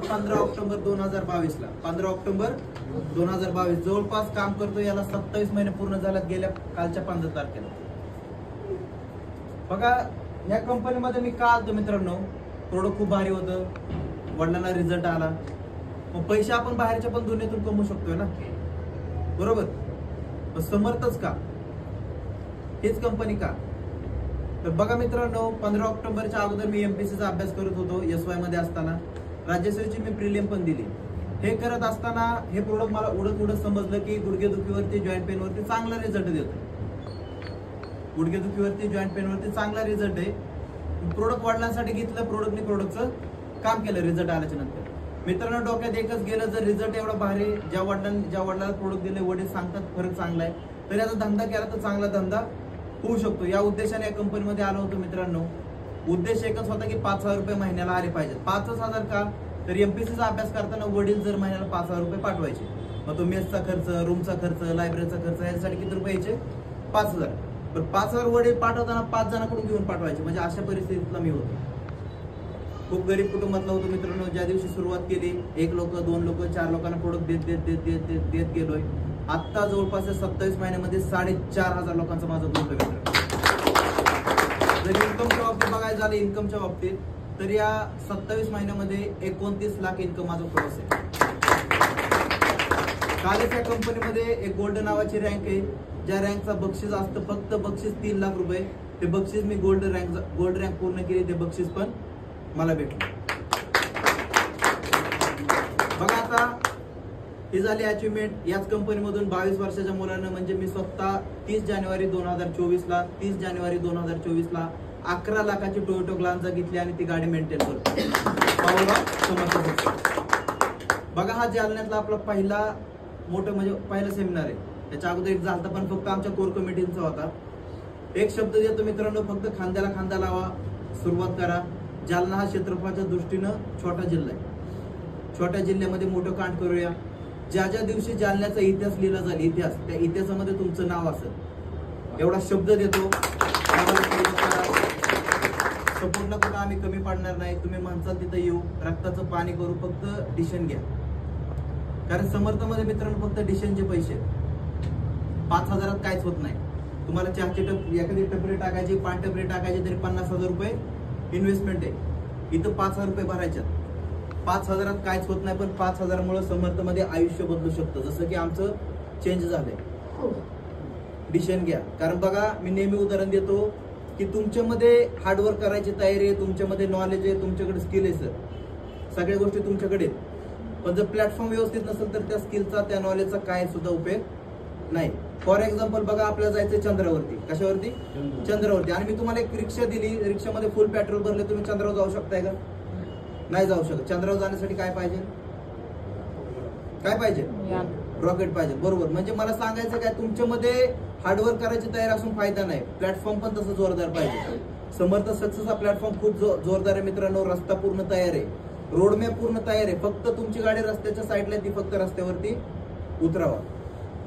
15 October 2022 ला, 15 October 2022 जवळपास काम करतो. याला 27 महिने पूर्ण झाल्यात गेल्या कालच्या 15 तारखेला. बघा या कंपनीमध्ये मी का आलतो मित्रांनो, प्रोडक्ट खूप भारी होतं, वडिलांना रिझल्ट आला. मग पैसे आपण बाहेरच्या पण दुनियेतून कमवू शकतोय ना, बरोबर. मग समर्थच का, हेच कंपनी का? तर बघा मित्रांनो, 15 ऑक्टोबरच्या अगोदर मी एमपीसीचा अभ्यास करत होतो. SY मध्ये असताना राज्यसेवेची मी प्रिलिम पण दिली. हे करत असताना हे प्रोडक्ट मला उडत समजलं की गुडघेदुखीवरती, जॉईंट पेनवरती चांगला रिझल्ट देतो. गुडघेदुखीवरती, जॉईंट पेनवरती चांगला रिझल्ट आहे. प्रोडक्ट वडिलांसाठी घेतलं, प्रोडक्टचं काम केलं रिझल्ट आल्याच्या नंतर. मित्रांनो डोक्यात एकच गेलं, जर रिझल्ट एवढा भारी, ज्या वडिलांना प्रोडक्ट दिले, वडील सांगतात फरक चांगला आहे, तर याचा धंदा केला तर चांगला धंदा होऊ शकतो. या उद्देशाने या कंपनीमध्ये आलो होतो मित्रांनो. उद्देश एकच होता की 5,000 रुपये महिन्याला आले पाहिजेत. 5,000 का? तर एमपीसीचा अभ्यास करताना वडील जर महिन्याला 5,000 रुपये पाठवायचे, मग तो मेसचा खर्च, रूमचा खर्च, लायब्ररीचा खर्च, यासाठी किती रुपये यायचे? 5,000. पण 5,000 वडील पाठवताना 5 जणांकडून घेऊन पाठवायचे. म्हणजे अशा परिस्थितीतला मी होतो. खूप गरीब कुटुंबातला होतो मित्रांनो. ज्या दिवशी सुरुवात केली, 1 लोक, 2 लोक, 4 लोकांना प्रोडक्ट देत गेलोय. आता जवळपास 27 महिन्यामध्ये 4,500 लोकांचा माझा ग्रुप आहे मित्रांनो. जर इन्कमच्या बाबतीत बघायला झालं, इन्कमच्या बाबतीत तर या 27 महिन्यामध्ये 29 लाख इन्कम माझा क्रॉस आहे. कालच या कंपनीमध्ये एक गोल्ड नावाची रँक आहे, ज्या रँकचा बक्षीस असतं, फक्त बक्षीस 3 लाख रुपये. ते बक्षीस मी गोल्ड रँक पूर्ण केली, ते बक्षीस पण मला भेटलं. बघा आता ही झाली अचिव्हमेंट याच कंपनीमधून 22 वर्षाच्या मुलानं. म्हणजे मी स्वतः 30 जानेवारी 2024 ला 11 लाखाची टोयोटा ग्लांजा घेतली आणि ती गाडी मेंटेन करतो. बघा हा जालन्यातला आपला पहिला मोठं म्हणजे पहिला सेमिनार आहे. त्याच्या अगोदर एक झालता, पण फक्त आमच्या कोर कमिटीचा होता. एक शब्द देतो मित्रांनो, फक्त खांद्याला खांदा लावा, सुरुवात करा. जालना हा क्षेत्रफळाच्या दृष्टीनं छोटा जिल्हा आहे. छोट्या जिल्ह्यामध्ये मोठं कांड करूया. ज्या दिवशी जालन्याचा इतिहास लिहिला जाईल, इतिहास, त्या इतिहासामध्ये तुमचं नाव असेल, एवढा शब्द देतो. सपोर्ट नको का, आम्ही कमी पडणार नाही. तुम्ही म्हणसाल तिथं येऊ, रक्ताचं पाणी करू, फक्त डिशन घ्या. कारण समर्थमध्ये मित्रांनो फक्त डिशनचे पैसे 5,000 काहीच होत नाही. तुम्हाला चहाची एखादी टपरी टाकायची, 5 टपरी टाकायची तरी 50,000 रुपये इन्व्हेस्टमेंट आहे. इथं 5,000 रुपये भरायच्यात. 5,000 काहीच होत नाही, पण 5,000 मुळे समर्थमध्ये आयुष्य बदलू शकतं. जसं की आमचं चेंज झालंय. डिसिजन घ्या. कारण बघा मी नेहमी उदाहरण देतो की तुमच्यामध्ये हार्डवर्क करायची तयारी आहे, तुमच्यामध्ये नॉलेज आहे, तुमच्याकडे स्किल आहे. सर सगळ्या गोष्टी तुमच्याकडे आहेत, पण जर प्लॅटफॉर्म व्यवस्थित नसेल तर त्या स्किलचा, त्या नॉलेजचा काय सुद्धा उपयोग नाही. फॉर एक्झाम्पल बघा, आपल्याला जायचं चंद्रावरती. कशावरती? चंद्रावरती. आणि मी तुम्हाला एक रिक्षा दिली, रिक्षामध्ये फुल पेट्रोल भरले, तुम्ही चंद्रावर जाऊ शकताय का? नाही जाऊ शकत. चंद्रावर जाण्यासाठी काय पाहिजे? काय पाहिजे? रॉकेट पाहिजे. बरोबर. म्हणजे मला सांगायचं काय, तुमच्यामध्ये हार्डवर्क करायची तयारी असून फायदा नाही. प्लॅटफॉर्म पण तसं जोरदार पाहिजे. समर्थ सक्सेस हा प्लॅटफॉर्म खूप जोरदार आहे मित्रांनो. रस्ता पूर्ण तयार आहे, रोडमॅप पूर्ण तयार आहे. फक्त तुमची गाडी रस्त्याच्या साईडला, ती फक्त रस्त्यावरती उतरावा.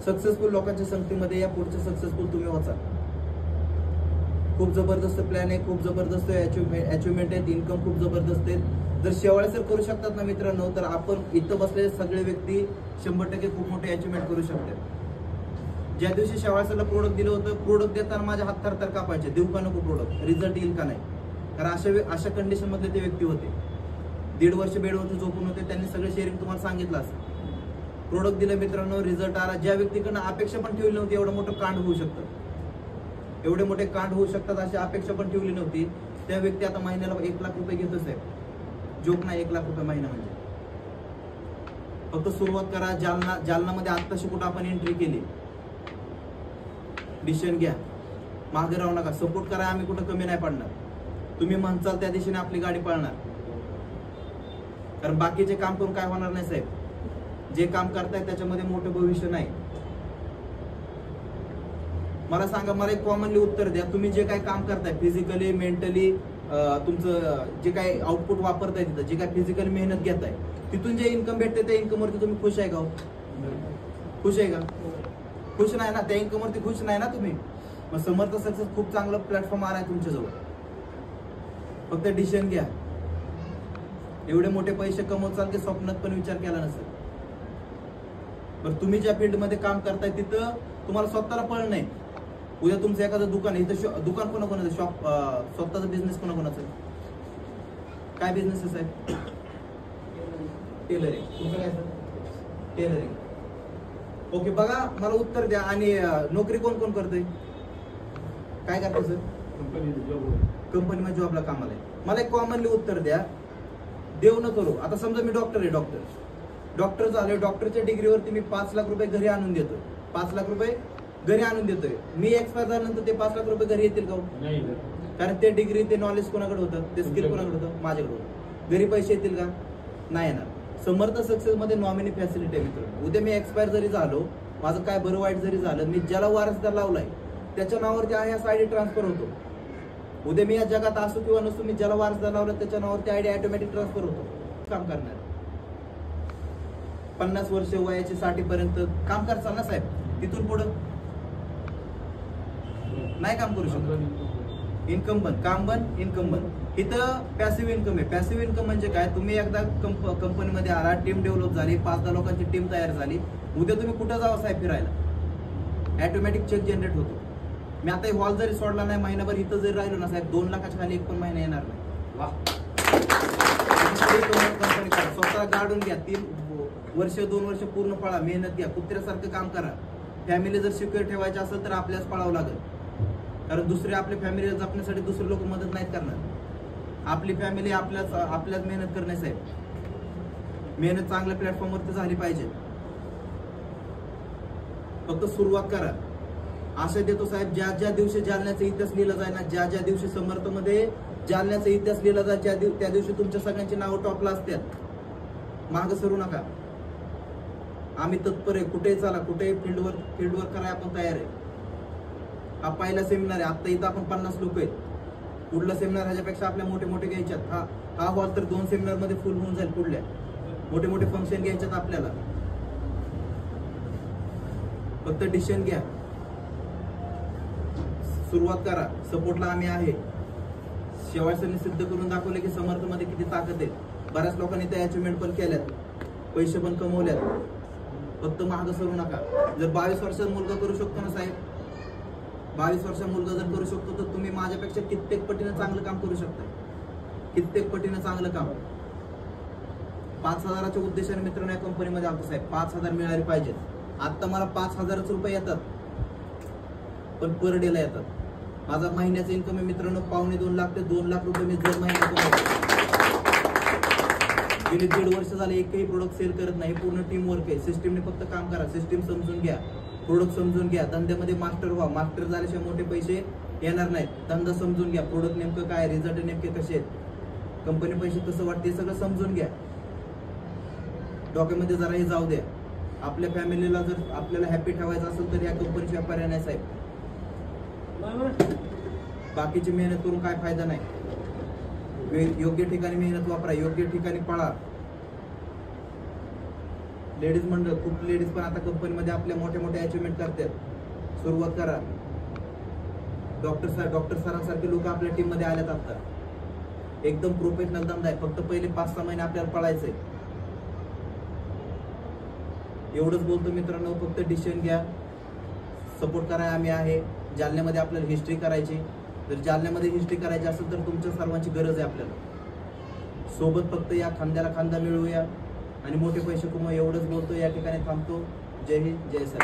सक्सेसफुल लोकांच्या संगतीमध्ये या पुढचे सक्सेसफुल तुम्ही व्हाल. खूप जबरदस्त प्लॅन आहे, खूप जबरदस्त अचिव्हमेंट आहे, इन्कम खूप जबरदस्त आहे. जर शेवाळे सर करू शकतात ना मित्रांनो, तर आपण इथं बसलेले सगळे व्यक्ती 100% खूप मोठे अचिव्हमेंट करू शकतात. ज्या दिवशी शेवाळे सरला प्रोडक्ट दिलं होतं, प्रोडक्ट देताना माझ्या हात थरथर कापायचे, देऊ का नको प्रोडक्ट, रिझल्ट येईल का नाही. कारण अशा कंडिशन मधले ते व्यक्ती होते. 1.5 वर्ष बेडवरती झोपून होते. त्यांनी सगळे शेअरिंग तुम्हाला सांगितलं असं. प्रोडक्ट दिलं मित्रांनो, रिझल्ट आला. ज्या व्यक्तीकडनं अपेक्षा पण ठेवली नव्हती, एवढं मोठं कांड होऊ शकतं, एवढे मोठे कांड होऊ शकतात अशी अपेक्षा पण ठेवली नव्हती, त्या व्यक्ती आता महिन्याला 1 लाख रुपये घेतोच आहे. जोक नाही, 1 लाख रुपये महिना म्हणजे. फक्त सुरुवात करा. जालनामध्ये आत्ताशी कुठं आपण एंट्री केली, डिसिजन घ्या, मागे राहू नका, सपोर्ट करा. आम्ही कुठं कमी नाही पडणार. तुम्ही म्हणचाल त्या दिशेने आपली गाडी पळणार. कारण बाकीचे काम करून काय होणार नाही साहेब. जे काम करताय त्याच्यामध्ये मोठं भविष्य नाही. मला सांगा, मला एक कॉमनली उत्तर द्या. तुम्ही जे काही काम करताय फिजिकली, मेंटली, तुमचं जे काही आउटपुट वापरताय, तिथं जे काही फिजिकली मेहनत घेताय, तिथून जे इन्कम भेटते त्या इन्कमवरती तुम्ही खुश आहे का? खुश आहे का? खुश नाही ना. त्या इन्कमवरती खुश नाही ना तुम्ही. मग समर्थ सक्सेस खूप चांगलं प्लॅटफॉर्म आलाय तुमच्याजवळ. फक्त डिसिजन घ्या. एवढे मोठे पैसे कमवचाल ते स्वप्नात पण विचार केला नसेल. पण तुम्ही ज्या फील्डमध्ये काम करताय तिथं तुम्हाला स्वतःला पळ नाही. उद्या तुमचं एखादं दुकान आहे, इथं दुकान कोणाकोणाचं, शॉप स्वतःचा बिझनेस कोणाकोणाचा आहे? काय बिझनेस आहे साहेब? टेलरिंग. तुमचं काय सर? टेलरिंग. ओके, बघा मला उत्तर द्या. आणि नोकरी कोण कोण करतोय? काय करतोय सर? कंपनीमध्ये जॉबला कामाला आहे. मला एक कॉमनली उत्तर द्या, देव न करू. आता समजा मी डॉक्टर आहे, डॉक्टर झाले, डॉक्टरच्या डिग्रीवरती मी 5 लाख रुपये घरी आणून देतोय. 5 लाख रुपये घरी आणून देतोय. मी एक्सपायर झाल्यानंतर ते 5 लाख रुपये घरी येतील का? नाही. कारण ते डिग्री, ते नॉलेज कोणाकडे होतं, ते स्किल कोणाकडे होतं? माझ्याकडे होतं. घरी पैसे येतील का? नाही येणार. समर्थ सक्सेस मध्ये नॉमिनी फॅसिलिटी आहे मित्रांनो. उद्या मी एक्सपायर जरी झालो, माझं काय बरं वाईट जरी झालं, मी ज्याला वारसदार लावलाय त्याच्या नावावरती IAS ID ट्रान्सफर होतो. उद्या मी या जगात असो किंवा नसतो, मी ज्याला वारसदार लावला त्याच्या नावावरती ID ऑटोमॅटिक ट्रान्सफर होतो. काम करणार 50 वर्ष वयाचे 60 पर्यंत काम करताल ना साहेब. तिथून पुढं नाही काम करू शकत. इन्कम बंद, काम बंद, इन्कम बंद. इथं पॅसिव्ह इन्कम आहे. पॅसिव्ह इन्कम म्हणजे काय? तुम्ही एकदा कंपनीमध्ये आला, टीम डेव्हलप झाली, 5-10 लोकांची टीम तयार झाली, उद्या तुम्ही कुठं जावं साहेब फिरायला, ऑटोमॅटिक चेक जनरेट होतो. मी आता हॉल जरी सोडला नाही, महिनाभर इथं जरी राहिलो ना साहेब, 2 लाखाच्या खाली एक पण महिना येणार नाही. वा. कंपनी करा, स्वतः गाडून घ्या. 3 वर्ष 2 वर्ष पूर्ण पळा, मेहनत घ्या, कुत्र्यासारखं काम करा. फॅमिली जर सिक्युअर ठेवायची असेल तर आपल्याच पळावं लागेल. कारण दुसरे आपल्या फॅमिली जपण्यासाठी दुसरे लोक मदत नाहीत करणार. आपली फॅमिली आपल्याच मेहनत करणे साहेब. मेहनत चांगल्या प्लॅटफॉर्मवरती झाली पाहिजे. फक्त सुरुवात करा. आशा देतो साहेब, ज्या ज्या दिवशी जालन्याचा इतिहास लिहिला जाईल ना, ज्या ज्या दिवशी समर्थमध्ये जालन्याचा इतिहास लिहिला जाईल, त्या दिवशी तुमच्या सगळ्यांची नावं टॉपला असतात. मागं सरू नका. आम्ही तत्पर आहे. कुठेही चला, कुठेही फील्डवर करायला आपण तयार आहे. हा पहिला सेमिनार आहे. आता इथं आपण 50 लोक आहेत. पुढला सेमिनार ह्याच्यापेक्षा आपल्या मोठे मोठे घ्यायच्यात. हा हॉल तर 2 सेमिनार मध्ये फुल होऊन जाईल. पुढल्या मोठे मोठे फंक्शन घ्यायच्यात आपल्याला. फक्त डिसिजन घ्या, सुरुवात करा. सपोर्टला आम्ही आहे. शेवाळसरने सिद्ध करून दाखवले की समर्थमध्ये किती ताकद आहे. बऱ्याच लोकांनी त्या अचिव्हमेंट पण केल्यात, पैसे पण कमवल्यात. फक्त मागं सरू नका. जर 22 वर्षाचा मुलगा करू शकतो ना साहेब, 22 वर्षाचा मुलगा जर करू शकतो, तर तुम्ही माझ्यापेक्षा कित्येक पटीनं चांगलं काम करू शकता. कित्येक पटीनं चांगलं काम. 5,000च्या उद्देशाने मित्रांनो या कंपनीमध्ये आलो साहेब. 5,000 मिळाले पाहिजेत. आता मला 5,000 रुपये येतात, पण पर डेला येतात. माझा महिन्याचा इन्कम आहे मित्रांनो 2.25 लाख ते 2 लाख रुपये मी दर महिन्यात कमवतो. गेली 1.5 वर्ष झाले एकही प्रोडक्ट सेल करत नाही. पूर्ण टीम वर्क आहे. सिस्टीमने फक्त काम करा. सिस्टीम समजून घ्या, प्रोडक्ट समजून घ्या, धंद्यामध्ये मास्टर व्हा. मास्टर झाल्याशिवाय मोठे पैसे येणार नाहीत. धंदा समजून घ्या, प्रोडक्ट नेमकं काय, रिझल्ट नेमके कसे आहेत, कंपनी पैसे कसं वाटते, सगळं समजून घ्या. डॉक्युमेंटमध्ये जरा हे जाऊ द्या. आपल्या फॅमिलीला जर आपल्याला हॅपी ठेवायचं असेल तर या कंपनीशिवाय पर्याय नाही साहेब. बाकीची मेहनत करून काय फायदा नाही. योग्य ठिकाणी मेहनत वापरा, योग्य ठिकाणी पळा. लेडीज मंडळ, खूप लेडीज पण आता कंपनीमध्ये आपल्या मोठ्या मोठ्या अचिव्हमेंट करतात. सुरुवात करा. डॉक्टर सरांसारखे लोक आपल्या टीम मध्ये आल्यात. आता एकदम प्रोफेशनल धंदा आहे. फक्त पहिले 5-6 महिने आपल्याला पळायचंय. एवढंच बोलतो मित्रांनो. फक्त डिसिजन घ्या, सपोर्ट करा. आम्ही आहे. जालन्यामध्ये आपल्याला हिस्ट्री करायची. जर जालन्यामध्ये हिस्ट्री करायची असेल तर तुमच्या सर्वांची गरज आहे आपल्याला. सोबत फक्त या खांद्याला खांदा मिळवूया आणि मोठे पैसे कमवू. एवढंच बोलतो. या ठिकाणी थांबतो. जय हिंद, जय सर.